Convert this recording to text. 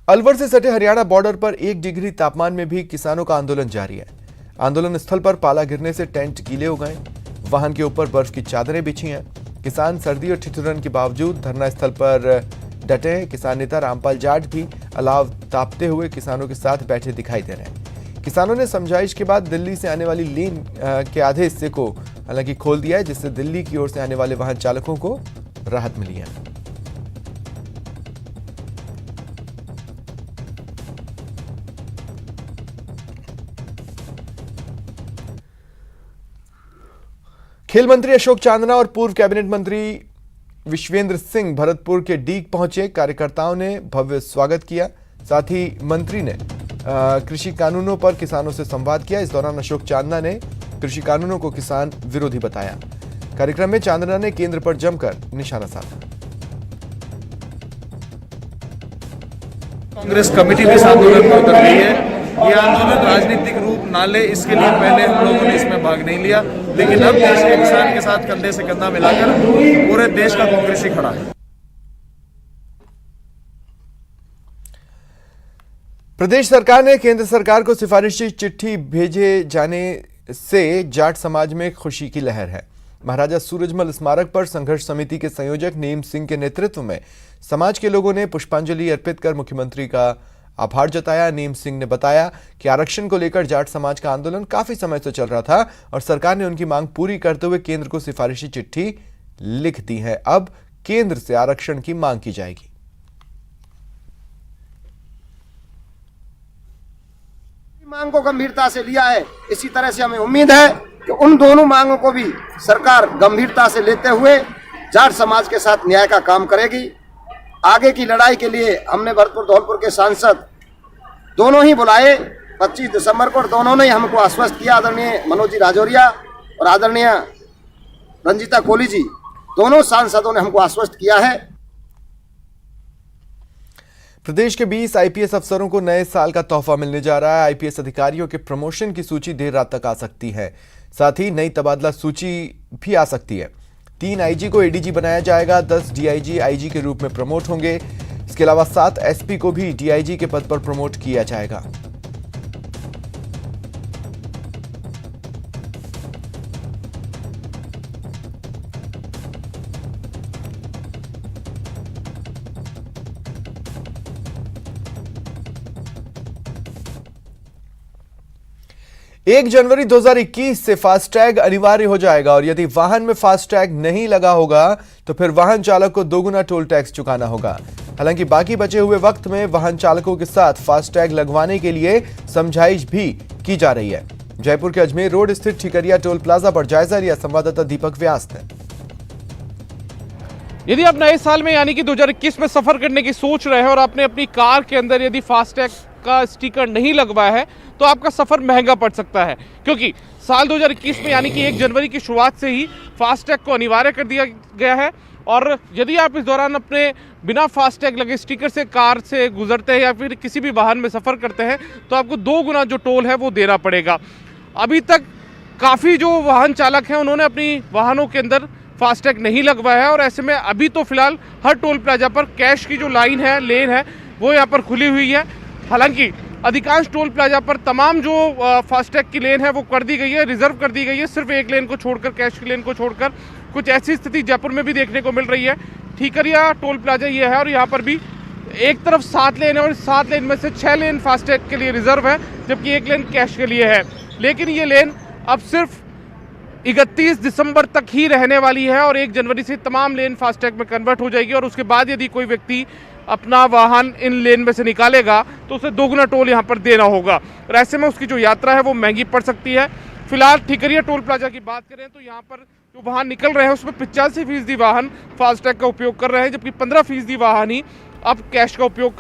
अलवर से सटे हरियाणा बॉर्डर पर 1 डिग्री तापमान में भी किसानों का आंदोलन जारी है। आंदोलन स्थल पर पाला गिरने से टेंट गीले हो गए, वाहन के ऊपर बर्फ की चादरें बिछी हैं। किसान सर्दी और ठिठुरन के बावजूद धरना स्थल पर डटे हैं। किसान नेता रामपाल जाट भी अलाव तापते हुए किसानों के साथ बैठे दिखाई दे रहे हैं। किसानों ने समझाइश के बाद दिल्ली से आने वाली लेन के आधे हिस्से को हालांकि खोल दिया है, जिससे दिल्ली की ओर से आने वाले वाहन चालकों को राहत मिली है। खेल मंत्री अशोक चांदना और पूर्व कैबिनेट मंत्री विश्वेंद्र सिंह भरतपुर के डीग पहुंचे। कार्यकर्ताओं ने भव्य स्वागत किया। साथ ही मंत्री ने कृषि कानूनों पर किसानों से संवाद किया। इस दौरान अशोक चांदना ने कृषि कानूनों को किसान विरोधी बताया। कार्यक्रम में चांदना ने केंद्र पर जमकर निशाना साधा। कांग्रेस कमेटी भी इस आंदोलन में उतर रही है। ये आंदोलन राजनीतिक रूप ना ले, इसके लिए पहले हम लोगों ने इसमें भाग नहीं लिया, लेकिन अब देश के किसान के साथ कंधे से कंधा मिलाकर पूरे देश का कांग्रेस ही खड़ा है। प्रदेश सरकार ने केंद्र सरकार को सिफारिशी चिट्ठी भेजे जाने से जाट समाज में खुशी की लहर है। महाराजा सूरजमल स्मारक पर संघर्ष समिति के संयोजक नीम सिंह के नेतृत्व में समाज के लोगों ने पुष्पांजलि अर्पित कर मुख्यमंत्री का आभार जताया। नीम सिंह ने बताया कि आरक्षण को लेकर जाट समाज का आंदोलन काफी समय से चल रहा था और सरकार ने उनकी मांग पूरी करते हुए केंद्र को सिफारिशी चिट्ठी लिख दी है। अब केंद्र से आरक्षण की मांग की जाएगी। मांग को गंभीरता से लिया है। इसी तरह से हमें उम्मीद है कि उन दोनों मांगों को भी सरकार गंभीरता से लेते हुए जाट समाज के साथ न्याय का काम करेगी। आगे की लड़ाई के लिए हमने भरतपुर धौलपुर के सांसद दोनों ही बुलाए 25 दिसंबर को, और दोनों ने हमको आश्वस्त किया। आदरणीय मनोज जी राजौरिया और आदरणीय रंजीता कोहली जी, दोनों सांसदों ने हमको आश्वस्त किया है। प्रदेश के 20 आईपीएस अफसरों को नए साल का तोहफा मिलने जा रहा है। आईपीएस अधिकारियों के प्रमोशन की सूची देर रात तक आ सकती है। साथ ही नई तबादला सूची भी आ सकती है। 3 आईजी को एडीजी बनाया जाएगा। 10 डीआईजी आईजी के रूप में प्रमोट होंगे। इसके अलावा 7 एसपी को भी डीआईजी के पद पर प्रमोट किया जाएगा। एक जनवरी 2021 से फास्टैग अनिवार्य हो जाएगा और यदि वाहन में फास्टैग नहीं लगा होगा तो फिर वाहन चालक को दोगुना टोल टैक्स चुकाना होगा। हालांकि बाकी बचे हुए वक्त में वाहन चालकों के साथ फास्टैग लगवाने के लिए समझाइश भी की जा रही है। जयपुर के अजमेर रोड स्थित ठिकरिया टोल प्लाजा पर जायजा लिया संवाददाता दीपक व्यास ने। यदि आप नए साल में यानी कि 2021 में सफर करने की सोच रहे हैं और आपने अपनी कार के अंदर यदि फास्टैग का स्टिकर नहीं लगवाया है तो आपका सफर महंगा पड़ सकता है, क्योंकि साल 2021 में यानी कि 1 जनवरी की शुरुआत से ही फास्टैग को अनिवार्य कर दिया गया है। और यदि आप इस दौरान अपने बिना फास्टैग लगे स्टिकर से कार से गुजरते हैं या फिर किसी भी वाहन में सफर करते हैं तो आपको 2 गुना जो टोल है वो देना पड़ेगा। अभी तक काफ़ी जो वाहन चालक हैं उन्होंने अपनी वाहनों के अंदर फास्टैग नहीं लगवाया है और ऐसे में अभी तो फिलहाल हर टोल प्लाजा पर कैश की जो लाइन है, लेन है, वो यहाँ पर खुली हुई है। हालांकि अधिकांश टोल प्लाजा पर तमाम जो फास्टैग की लेन है वो कर दी गई है, रिजर्व कर दी गई है, सिर्फ एक लेन को छोड़कर, कैश की लेन को छोड़कर। कुछ ऐसी स्थिति जयपुर में भी देखने को मिल रही है। ठीकरिया टोल प्लाजा ये है और यहाँ पर भी एक तरफ 7 लेन है और 7 लेन में से 6 लेन फास्टैग के लिए रिजर्व है, जबकि 1 लेन कैश के लिए है। लेकिन ये लेन अब सिर्फ 31 दिसंबर तक ही रहने वाली है और 1 जनवरी से तमाम लेन फास्टैग में कन्वर्ट हो जाएगी और उसके बाद यदि कोई व्यक्ति अपना वाहन इन लेन में से निकालेगा तो उसे 2 गुना टोल यहाँ पर देना होगा और ऐसे में उसकी जो यात्रा है वो महंगी पड़ सकती है। फिलहाल ठीकरिया टोल प्लाजा की बात करें तो यहाँ पर जो वाहन निकल रहे हैं उसमें 85% वाहन फास्टैग का उपयोग कर रहे हैं, जबकि 15% वाहन ही अब कैश का उपयोग